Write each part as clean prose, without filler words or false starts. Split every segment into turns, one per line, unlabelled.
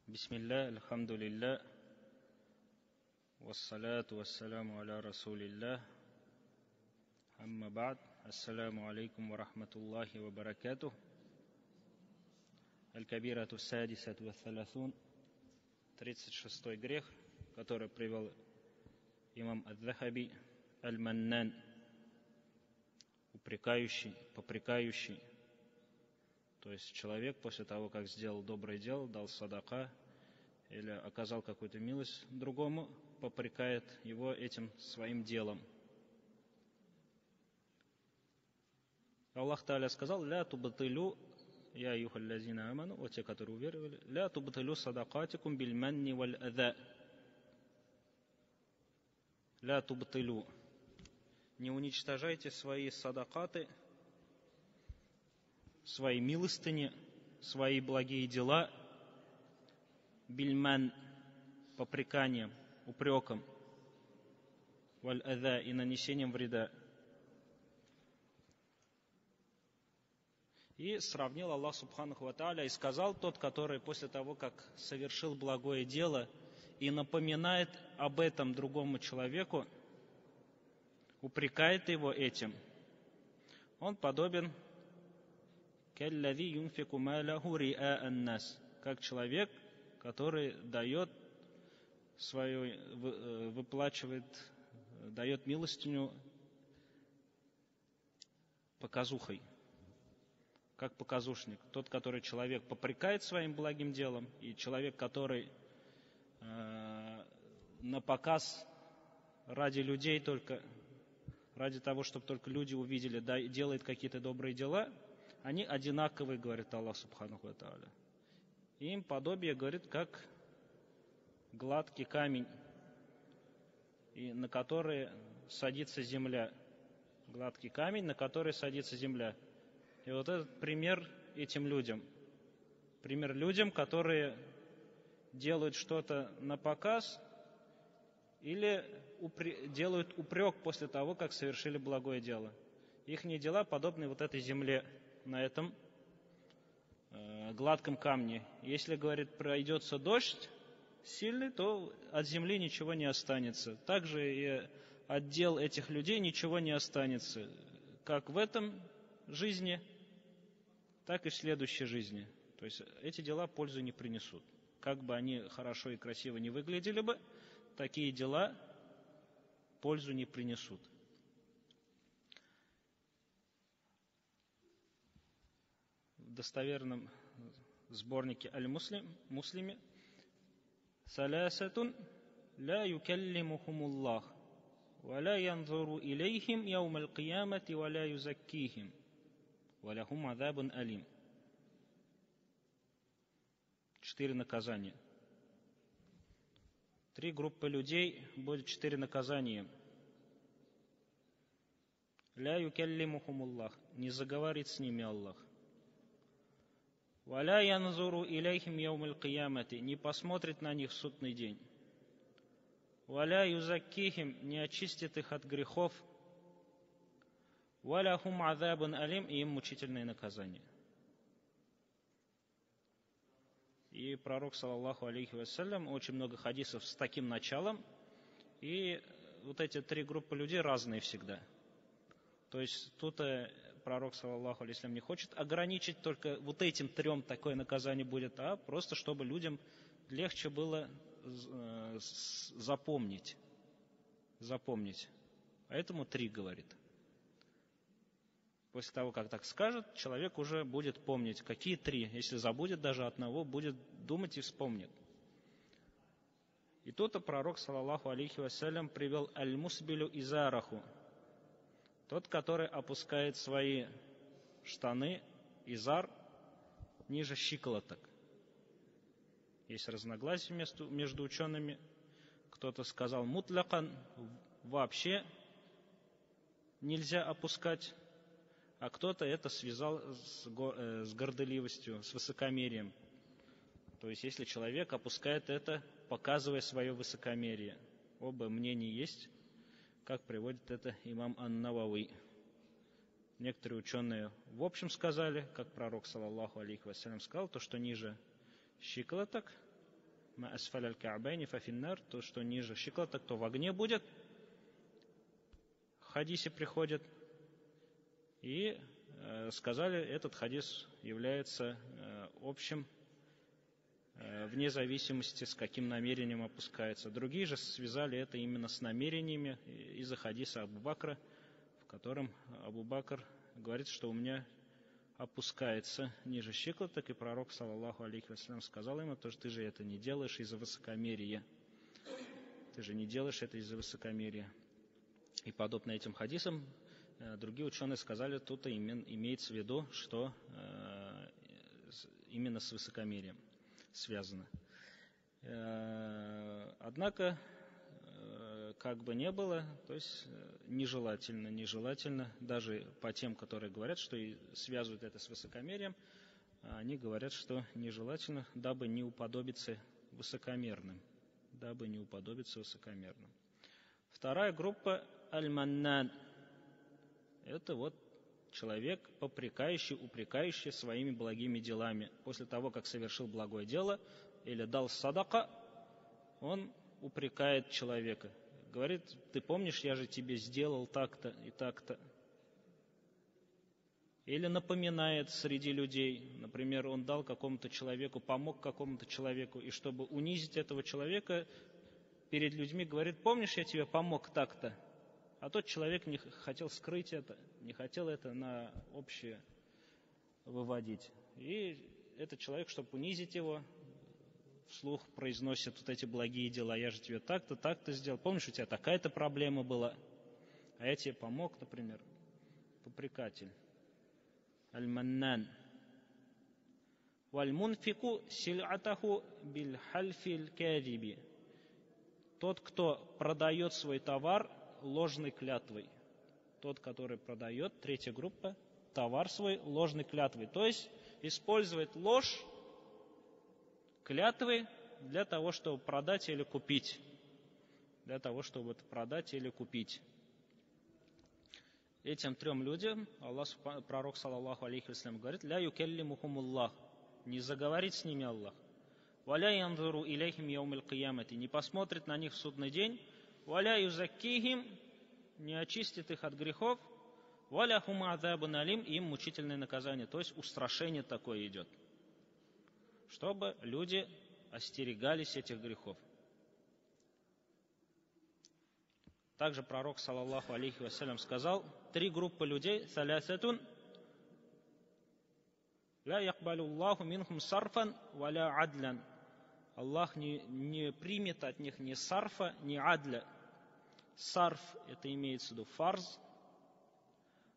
Бисмилля, альхамдулилля, вассаляту вассаляму аля расулилля, амма ба'д, ассаляму алейкум ва рахматуллахи ва баракатух. Аль-Кабирату садисату ва салясун, 36-й грех, который привел имам Ад-Дахаби, Аль-Маннан, упрекающий, попрекающий. То есть человек после того, как сделал доброе дело, дал садака или оказал какую-то милость другому, попрекает его этим своим делом. Аллах Тааля сказал: «Ля тубатилю, я юхаллазина аману», вот те, которые уверовали, «Ля тубатилю садакатикум бильманни валь ада». «Ля тубатилю», не уничтожайте свои садакаты, свои милостыни, свои благие дела, бильман, попреканием, упреком, валь ада, и нанесением вреда. И сравнил Аллах Субханаху ва Тааля и сказал: тот, который после того, как совершил благое дело и напоминает об этом другому человеку, упрекает его этим, он подобен каллази юнфику маляху риа ан-нас, как человек, который дает свою, выплачивает, дает милостыню показухой, как показушник. Тот, который человек попрекает своим благим делом, и человек, который на показ ради людей только, ради того, чтобы только люди увидели, да, делает какие-то добрые дела, они одинаковые, говорит Аллах Субханаху ва Тааля. Им подобие, говорит, как гладкий камень, и на который садится земля. Гладкий камень, на который садится земля. И вот этот пример этим людям. Пример людям, которые делают что-то на показ или делают упрек после того, как совершили благое дело. Ихние дела подобны вот этой земле, на этом гладком камне. Если, говорит, пройдется дождь сильный, то от земли ничего не останется. Также и от дел этих людей ничего не останется, как в этом жизни, так и в следующей жизни. То есть эти дела пользы не принесут. Как бы они хорошо и красиво не выглядели бы, такие дела пользу не принесут. В достоверном сборнике Аль-Муслиме: «Салясатун ла юкаллимухумуллах, ва ла янзуру илейхим яумал киямати, ва ла юзаккихим, ва лахум азабун алим». 4 наказания. 3 группы людей, будет 4 наказания. «Ля юкаллимухумуллах», не заговорит с ними Аллах. «Ва ля янзуру илейхим яумал киямати», не посмотрит на них в судный день. «Ва ля юзаккихим», не очистит их от грехов. «Ва лахум азабун алим», и им мучительное наказание. И пророк, саллаллаху алейхи вассалям, очень много хадисов с таким началом. И вот эти 3 группы людей разные всегда. То есть тут пророк, саллаллаху алейхи вассалям, не хочет ограничить только вот этим 3 такое наказание будет, а просто чтобы людям легче было запомнить. Поэтому 3 говорит. После того, как так скажет, человек уже будет помнить, какие 3. Если забудет даже одного, будет думать и вспомнит. И тут пророк, саллаллаху алейхи вассалям, привел аль-мусбилю изараху, тот, который опускает свои штаны, изар, ниже щиколоток. Есть разногласия между учеными. Кто-то сказал мутлякан, вообще нельзя опускать, а кто-то это связал с горделивостью, с высокомерием. То есть, если человек опускает это, показывая свое высокомерие. Оба мнения есть, как приводит это имам Ан-Навави. Некоторые ученые в общем сказали, как пророк, саллаллаху алейхи вассалям, сказал, то, что ниже щиколоток, ма асфаля аль-ка'байни фа финнар, то, что ниже щиколоток, то в огне будет. В хадисе приходит. И сказали, этот хадис является общим, вне зависимости, с каким намерением опускается. Другие же связали это именно с намерениями из-за хадиса Абу Бакра, в котором Абу Бакр говорит, что у меня опускается ниже щиколоток, и пророк, саллаллаху алейхи вассалям, сказал ему, что ты же это не делаешь из-за высокомерия. Ты же не делаешь это из-за высокомерия. И подобно этим хадисам, другие ученые сказали, тут имеется в виду, что именно с высокомерием связано. Однако, как бы ни было, то есть нежелательно, даже по тем, которые говорят, что и связывают это с высокомерием, они говорят, что нежелательно, дабы не уподобиться высокомерным. Вторая группа аль-маннан. Это вот человек, упрекающий своими благими делами. После того, как совершил благое дело или дал садака, он упрекает человека. Говорит, ты помнишь, я же тебе сделал так-то и так-то. Или напоминает среди людей. Например, он дал какому-то человеку, помог какому-то человеку, и чтобы унизить этого человека, перед людьми говорит, помнишь, я тебе помог так-то. А тот человек не хотел скрыть это, не хотел это на общее выводить. И этот человек, чтобы унизить его, вслух произносит вот эти благие дела. Я же тебе так-то, так-то сделал. Помнишь, у тебя такая-то проблема была, а я тебе помог, например. Попрекатель. Аль-маннан. Валь-мунфику силь'атаху биль-хальфиль кадиби. Тот, кто продает свой товар ложной клятвой. Тот, который продает, третья группа, товар свой ложной клятвой. То есть использует ложь, клятвы для того, чтобы продать или купить. Этим трем людям пророк, саллаллаху алейхи вассалям, говорит, ля юкеллимухумуллах, не заговорит с ними Аллах. Валя янзуру илейхим яумил киямати, не посмотрит на них в судный день. Валя юзаккихим, не очистит их от грехов. Валя хум азабун алим, им мучительное наказание. То есть устрашение такое идет. Чтобы люди остерегались этих грехов. Также пророк, саллаллаху алейхи вассалям, сказал, три группы людей, салясатун, ля якбалю Аллаху минхум сарфан валя адлян. Аллах не примет от них ни сарфа, ни адля. Сарф – это имеется в виду фарз,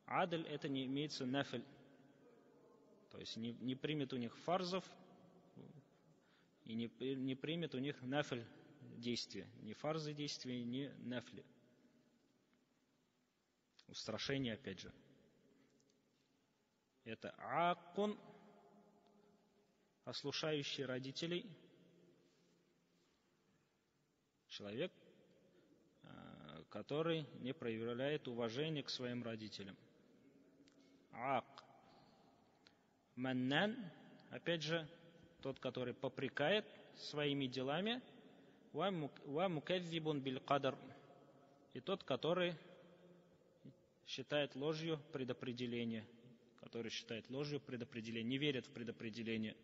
адль – это не имеется нафль. То есть не примет у них фарзов и не примет у них нафль действия. Ни фарзы действия, ни нафли. Устрашение опять же. Это аккун, ослушающий родителей. Человек, который не проявляет уважение к своим родителям. Ак. Маннан, опять же, тот, который попрекает своими делами. Ва муказзибун биль кадар. И тот, который считает ложью предопределение. Не верит в предопределение.